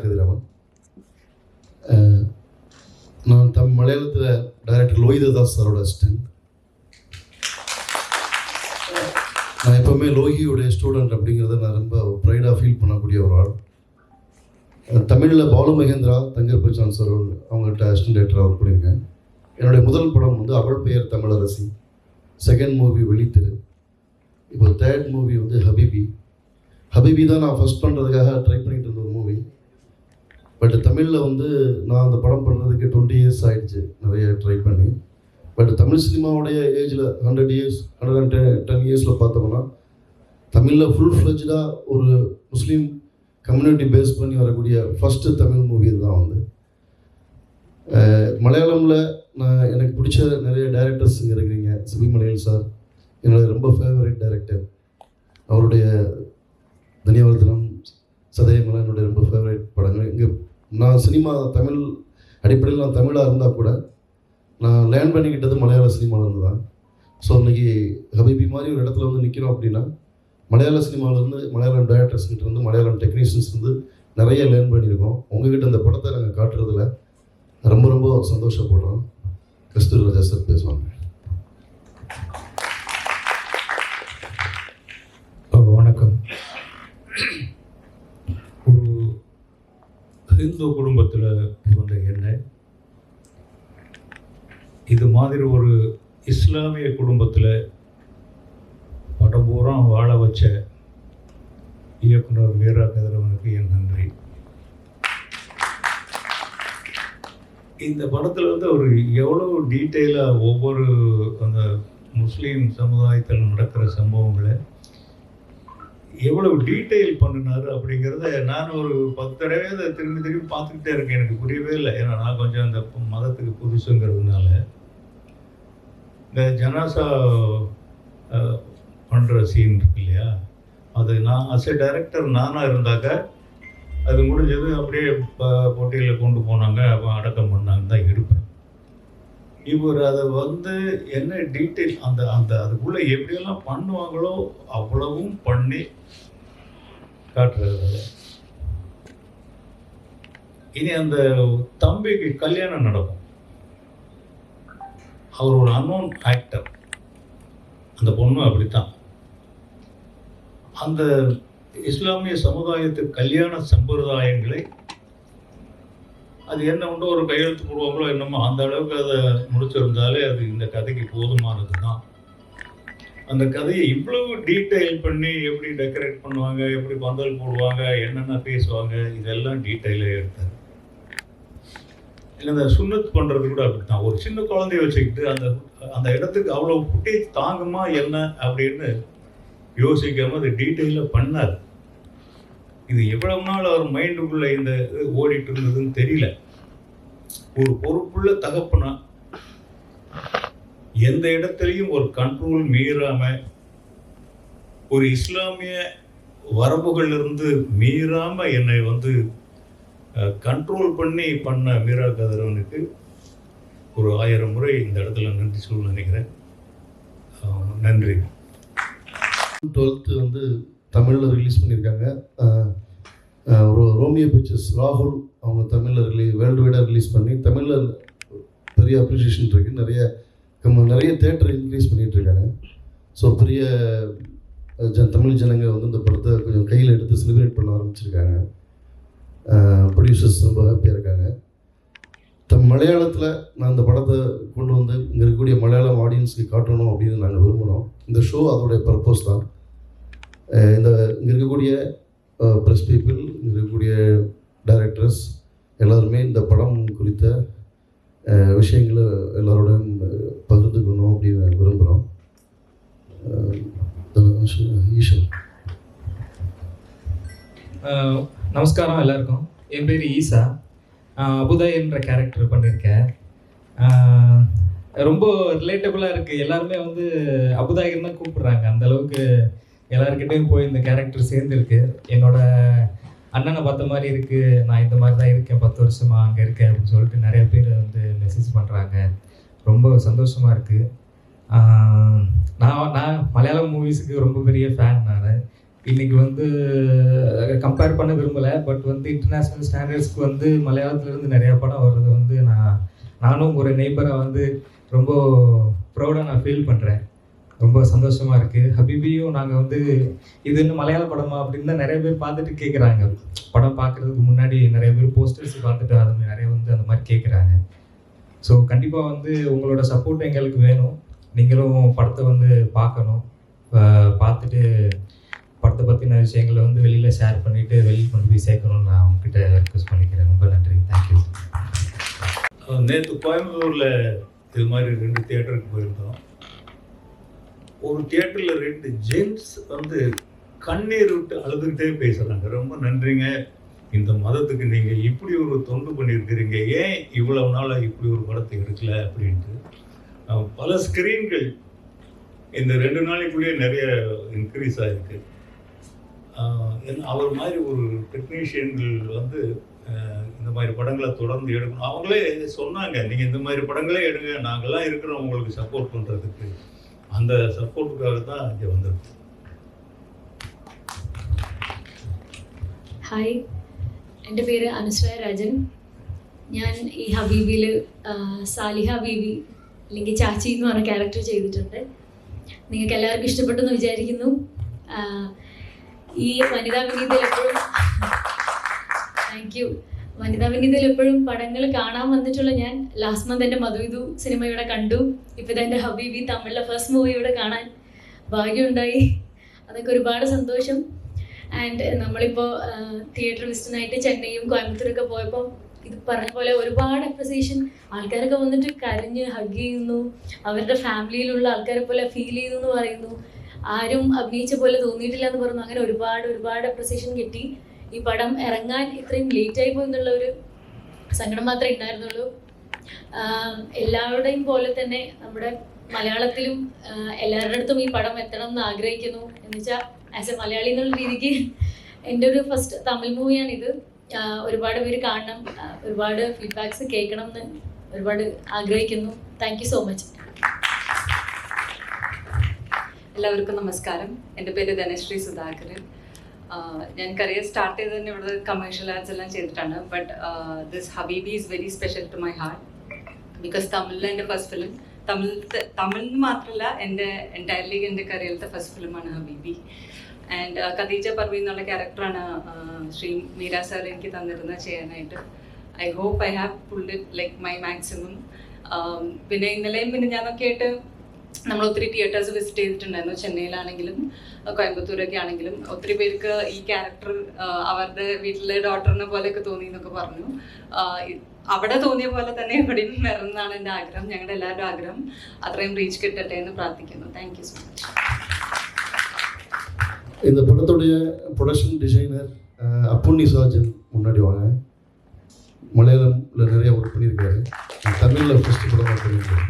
கதிரவன். நான் மலையாளத்தில் டைரக்டர் லோகிதாஸ் சாரோட அசிஸ்டன்ட். நான் எப்போவுமே லோகியோடைய ஸ்டூடெண்ட் அப்படிங்கிறத நான் ரொம்ப ப்ரைடாக ஃபீல் பண்ணக்கூடிய ஒரு ஆள். தமிழில் பாலு மகேந்திரா, தங்கர் பச்சான் சார் அவங்கள்ட்ட அசிஸ்டன்ட் டைரக்டராக ஒர்க் பண்ணியிருக்கேன். என்னுடைய முதல் படம் வந்து அவள் பெயர் தமிழரசி, செகண்ட் மூவி வெளித்திரு, இப்போ தேர்ட் மூவி வந்து ஹபீபி தான் நான் ஃபஸ்ட் பண்ணுறதுக்காக ட்ரை பண்ணிட்டு இருந்த ஒரு மூவி. பட் தமிழில் வந்து நான் அந்த படம் பண்ணுறதுக்கு 20 years ஆகிடுச்சு நிறைய ட்ரை பண்ணி. பட் தமிழ் சினிமாவுடைய ஏஜில் 100 years 110 yearsல பார்த்தோம்னா தமிழில் ஃபுல் ஃப்ளெஜ்டாக ஒரு முஸ்லீம் கம்யூனிட்டி பேஸ் பண்ணி வரக்கூடிய ஃபஸ்ட்டு தமிழ் மூவி தான் வந்து. மலையாளமில் நான் எனக்கு பிடிச்ச நிறைய டைரக்டர்ஸ் இங்கே இருக்கிறீங்க. சிபிமலையில் சார் என்னுடைய ரொம்ப ஃபேவரட் டைரக்டர். அவருடைய தனியாவர்த்தனம், சதயமலை என்னுடைய ரொம்ப ஃபேவரட் படங்கள். இங்கே நான் சினிமா தமிழ் அடிப்படையில் நான் தமிழாக இருந்தால் கூட நான் லேர்ன் பண்ணிக்கிட்டது மலையாள சினிமாவிலேருந்து தான். ஸோ இன்றைக்கி ஹபீபி மாதிரி ஒரு இடத்துல வந்து நிற்கிறோம் அப்படின்னா மலையாள சினிமாவிலேருந்து, மலையாளம் டைரக்டர்ஸ்கிட்ட இருந்து, மலையாளம் டெக்னீஷியன்ஸ் வந்து நிறைய லேர்ன் பண்ணியிருக்கோம். உங்ககிட்ட இந்த படத்தை நாங்கள் காட்டுறதுல ரொம்ப ரொம்ப சந்தோஷப்படுறோம். கஸ்தூரி ராஜா சார் பேசுவாங்க. வணக்கம். ஒரு ஹிந்து குடும்பத்தில் வந்த என்ன இது மாதிரி ஒரு இஸ்லாமிய குடும்பத்தில் படம் பூரா வாழ வச்ச இயக்குனர் மீரா கதிரவனுக்கு என் நன்றி. இந்த படத்தில் வந்து அவர் எவ்வளோ டீட்டெயிலாக ஒவ்வொரு அந்த முஸ்லீம் சமுதாயத்தில் நடக்கிற சம்பவங்களை எவ்வளவு டீட்டெயில் பண்ணினார் அப்படிங்கிறத நான் ஒரு 10 தடவை அதை திரும்பி பார்த்துக்கிட்டே இருக்கேன். எனக்கு புரியவே இல்லை. ஏன்னா நான் கொஞ்சம் அந்த மதத்துக்கு புதுசுங்கிறதுனால இந்த ஜனாசா பண்ணுற சீன் இருக்கு இல்லையா, அது நான் அஸ் எ டைரக்டர் நானாக இருந்தாக்க அது முடிஞ்சது அப்படியே போட்டியில் கொண்டு போனாங்க, அப்போ அடக்கம் பண்ணாங்க தான் இருப்பேன். இவர் அதை வந்து என்ன டீட்டெயில் அந்த அந்த அதுக்குள்ளே எப்படியெல்லாம் பண்ணுவாங்களோ அவ்வளவும் பண்ணி காட்டுறது. இனி அந்த தம்பிக்கு கல்யாணம் நடக்கும். அவர் ஒரு அன்னோன் ஆக்டர், அந்த பொண்ணு அப்படித்தான். அந்த இஸ்லாமிய சமுதாயத்து கல்யாண சம்பிரதாயங்களை அது என்ன உண்டோ ஒரு கையெழுத்து போடுவாங்களோ என்னமோ அந்த அளவுக்கு அதை முடிச்சிருந்தாலே அது இந்த கதைக்கு போதுமானது தான். அந்த கதையை இவ்வளவு டீட்டெயில் பண்ணி எப்படி டெக்கரேட் பண்ணுவாங்க, எப்படி பந்தல் போடுவாங்க, என்னென்ன பேசுவாங்க, இதெல்லாம் டீட்டெயிலாக எடுத்தார். இல்லை இந்த சுண்ணத் பண்ணுறது கூட அப்படித்தான். ஒரு சின்ன குழந்தைய வச்சுக்கிட்டு அந்த அந்த இடத்துக்கு அவ்வளோ ஃபுட்டேஜ் தாங்குமா என்ன அப்படின்னு யோசிக்காமல் அது டீட்டெயிலாக பண்ணார். இது எவ்வளவு நாள் அவர் மைண்டுக்குள்ளே இந்த ஓடிட்டு இருந்ததுன்னு தெரியல. ஒரு பொறுப்புள்ள தகப்பனா எந்த இடத்துலையும் ஒரு கண்ட்ரோல் மீறாம, ஒரு இஸ்லாமிய வரம்புகளிலிருந்து மீறாம என்னை வந்து கண்ட்ரோல் பண்ண மீரா கதிரவனுக்கு ஒரு 1000 முறை இந்த இடத்துல நன்றி சொல்ல நினைக்கிறேன். நன்றி. 12th வந்து தமிழில் ரிலீஸ் பண்ணியிருக்காங்க. ஒரு ரோமியோ பிக்சர்ஸ் ராகுல் அவங்க தமிழில் வேர்ல்டு வைடாக ரிலீஸ் பண்ணி தமிழில் பெரிய அப்ரிஷியேஷன் இருக்குது. நிறைய தேட்டர் இன்க்ரீஸ் பண்ணிகிட்ருக்காங்க. ஸோ பெரிய தமிழ் ஜனங்க வந்து இந்த படத்தை கொஞ்சம் கையில் எடுத்து செலிப்ரேட் பண்ண ஆரம்பிச்சிருக்காங்க. ப்ரொடியூசர்ஸ் ரொம்ப ஹாப்பியாக இருக்காங்க. மலையாளத்தில் நான் இந்த படத்தை கொண்டு வந்து இங்கே இருக்கக்கூடிய மலையாளம் ஆடியன்ஸுக்கு காட்டணும் அப்படின்னு நாங்கள் விரும்புகிறோம். இந்த ஷோ அதோடைய பர்பஸ் தான். இங்கே இருக்கக்கூடிய ப்ரெஸ் பீப்புள், இங்கே இருக்கக்கூடிய டைரக்டர்ஸ் எல்லாருமே இந்த படம் குறித்த விஷயங்களை எல்லாரோடையும் பகிர்ந்துக்கணும் அப்படின்னு விரும்புகிறோம். ஈஷா. நமஸ்காரம் எல்லாருக்கும். என் பேர் ஈசா. அபுதாய் என்ற கேரக்டர் பண்ணியிருக்கேன். ரொம்ப ரிலேட்டபுளாக இருக்குது. எல்லாருமே வந்து அபுதாயகன் தான் கூப்பிட்றாங்க. அந்தளவுக்கு எல்லாருக்கிட்டையும் போய் இந்த கேரக்டர் சேர்ந்துருக்கு. என்னோட அண்ணனை பார்த்த மாதிரி இருக்குது. நான் இந்த மாதிரி தான் இருக்கேன், 10 வருஷமாக அங்கே இருக்கேன் அப்படின்னு சொல்லிட்டு நிறைய பேர் வந்து மெசேஜ் பண்ணுறாங்க. ரொம்ப சந்தோஷமாக இருக்குது. நான் மலையாளம் மூவிஸுக்கு ரொம்ப பெரிய ஃபேன். நான் இன்னைக்கு வந்து கம்பேர் பண்ண விரும்பலை. பட் வந்து இன்டர்நேஷ்னல் ஸ்டாண்டர்ட்ஸ்க்கு வந்து மலையாளத்துலேருந்து நிறையா படம் வர்றது வந்து நானும் ஒரு நெய்பராக வந்து ரொம்ப ப்ரௌடாக நான் ஃபீல் பண்ணுறேன். ரொம்ப சந்தோஷமாக இருக்குது. ஹபீபியும் நாங்கள் வந்து இது இன்னும் மலையாள படமா அப்படின்னு தான் நிறைய பேர் பார்த்துட்டு கேட்குறாங்க. படம் பார்க்குறதுக்கு முன்னாடி நிறைய பேர் போஸ்டர்ஸ் பார்த்துட்டு அது நிறைய வந்து அந்த மாதிரி கேட்குறாங்க. ஸோ கண்டிப்பாக வந்து உங்களோட சப்போர்ட் எங்களுக்கு வேணும். நீங்களும் படத்தை வந்து பார்க்கணும். பார்த்துட்டு படத்தை பற்றின விஷயங்களை வந்து வெளியில் ஷேர் பண்ணிவிட்டு வெளியில் கொண்டு போய் சேர்க்கணும்னு நான் உங்ககிட்ட ரெக்வஸ்ட் பண்ணிக்கிறேன். ரொம்ப நன்றி. தேங்க்யூ. நேற்று கோயம்புத்தூரில் இது மாதிரி 2 தியேட்டருக்கு போயிருந்தோம். ஒரு தியேட்டரில் 2 ஜென்ட்ஸ் வந்து கண்ணீர் விட்டு அழுதுகிட்டே பேசுகிறாங்க. ரொம்ப நன்றிங்க, இந்த மதத்துக்கு நீங்கள் இப்படி ஒரு தொண்டு பண்ணியிருக்கிறீங்க, ஏன் இவ்வளவு நாளாக இப்படி ஒரு படத்தை எடுக்கல அப்படின்ட்டு. பல ஸ்க்ரீன்கள் இந்த 2 நாளைக்குள்ளேயே நிறைய இன்க்ரீஸ் ஆகிருக்கு. அவர் மாதிரி ஒரு டெக்னீஷியன்கள் வந்து இந்த மாதிரி படங்களை தொடர்ந்து எடுக்கணும். அவங்களே சொன்னாங்க, நீங்கள் இந்த மாதிரி படங்களே எடுங்க, நாங்கள்லாம் இருக்கிறோம் உங்களுக்கு சப்போர்ட் பண்ணுறதுக்கு. அந்த സപ്പോർട്ടുകാக தான் இங்கே வந்திருக்கு. ഹായ്, എൻ്റെ പേര് അനുശ്വര രാജൻ. ഞാൻ ഈ ഹബീബിയിൽ സാലിഹ ബീബി അല്ലെങ്കിൽ ചാച്ചി എന്ന് പറഞ്ഞ ക്യാരക്ടർ ചെയ്തിട്ടുണ്ട്. നിങ്ങൾക്ക് എല്ലാവർക്കും ഇഷ്ടപ്പെട്ടെന്ന് വിചാരിക്കുന്നു. ഈ വനിതാ വിനീതയിൽ എപ്പോഴും താങ്ക് യു. വനിതാ വിനീതയിൽ എപ്പോഴും പടങ്ങൾ കാണാൻ വന്നിട്ടുള്ള ഞാൻ ലാസ്റ്റ് മന്ത് എൻ്റെ മധുവിധു സിനിമ ഇവിടെ കണ്ടു. ഇപ്പോൾ ഇതെൻ്റെ ഹബീബി തമിഴിലെ ഫസ്റ്റ് മൂവി ഇവിടെ കാണാൻ ഭാഗ്യമുണ്ടായി. അതൊക്കെ ഒരുപാട് സന്തോഷം. ആൻഡ് നമ്മളിപ്പോൾ തിയേറ്റർ വിസിറ്റിനായിട്ട് ചെന്നൈയും കോയമ്പത്തൂരൊക്കെ പോയപ്പോൾ ഇത് പറഞ്ഞ പോലെ ഒരുപാട് അപ്രിസിയേഷൻ. ആൾക്കാരൊക്കെ വന്നിട്ട് കരഞ്ഞ് ഹഗ് ചെയ്യുന്നു, അവരുടെ ഫാമിലിയിലുള്ള ആൾക്കാരെ പോലെ ഫീൽ ചെയ്തു എന്ന് പറയുന്നു. ആരും അഭിനയിച്ച പോലെ തോന്നിയിട്ടില്ല എന്ന് പറഞ്ഞു. അങ്ങനെ ഒരുപാട് അപ്രിസിയേഷൻ കിട്ടി. ഈ പടം ഇറങ്ങാൻ ഇത്രയും ലേറ്റായി പോയി എന്നുള്ള ഒരു സങ്കടം മാത്രമേ ഉണ്ടായിരുന്നുള്ളൂ. എല്ലാവരുടെയും പോലെ തന്നെ നമ്മുടെ മലയാളത്തിലും എല്ലാവരുടെ അടുത്തും ഈ പടം എത്തണം എന്ന് ആഗ്രഹിക്കുന്നു. എന്ന് വെച്ചാൽ ആസ് എ മലയാളി എന്നുള്ള രീതിക്ക് എൻ്റെ ഒരു ഫസ്റ്റ് തമിഴ് മൂവിയാണിത്. ഒരുപാട് പേര് കാണണം, ഒരുപാട് ഫീഡ്ബാക്സ് കേൾക്കണം എന്ന് ഒരുപാട് ആഗ്രഹിക്കുന്നു. Thank you so much. എല്ലാവർക്കും നമസ്കാരം. എൻ്റെ പേര് ധനശ്രീ സുധാകരൻ. ഞാൻ കരിയർ സ്റ്റാർട്ട് ചെയ്ത് തന്നെ ഇവിടെ കമേഴ്ഷ്യൽ ആർട്സ് എല്ലാം ചെയ്തിട്ടാണ്. ബട്ട് ദിസ് ഹബീബി is very special to my heart because തമിഴിലെ എൻ്റെ ഫസ്റ്റ് ഫിലിം. തമിഴിൽ മാത്രമല്ല, എൻ്റെ എൻറ്റയർലി എൻ്റെ കരിയറിലത്തെ ഫസ്റ്റ് ഫിലിമാണ് ഹബീബി. ആൻഡ് ഖദീജ പർവീൻ എന്നുള്ള ക്യാരക്ടറാണ് ശ്രീ മീര സാർ എനിക്ക് തന്നിരുന്നത് ചെയ്യാനായിട്ട്. I hope I have pulled it like my maximum. പിന്നെ ഇന്നലെയും പിന്നെ ഞാനൊക്കെ ആയിട്ട് നമ്മൾ ഒത്തിരി തിയേറ്റേഴ്സ് വിസിറ്റ് ചെയ്തിട്ടുണ്ടായിരുന്നു. ചെന്നൈയിലാണെങ്കിലും കോയമ്പത്തൂരൊക്കെ ആണെങ്കിലും ഒത്തിരി പേർക്ക് ഈ ക്യാരക്ടർ അവരുടെ വീട്ടിലെ ഡോട്ടറിനെ പോലെയൊക്കെ തോന്നി എന്നൊക്കെ പറഞ്ഞു. അവിടെ തോന്നിയ പോലെ തന്നെ ഇവിടെയും വരണമെന്നാണ് എൻ്റെ ആഗ്രഹം. ഞങ്ങളുടെ എല്ലാവരുടെ ആഗ്രഹം. അത്രയും റീച്ച് കിട്ടട്ടെ എന്ന് പ്രാർത്ഥിക്കുന്നു. Thank you so much. இந்த படத்துடைய ப்ரொடக்ஷன் டிசைனர் அப்புண்ணி சாஜன் முன்னாடி வாங்க. மலையாளம்ல நிறைய ஒர்க் பண்ணியிருக்காரு. தமிழில் ஃபஸ்ட்டு படமாக பண்ணியிருக்காரு.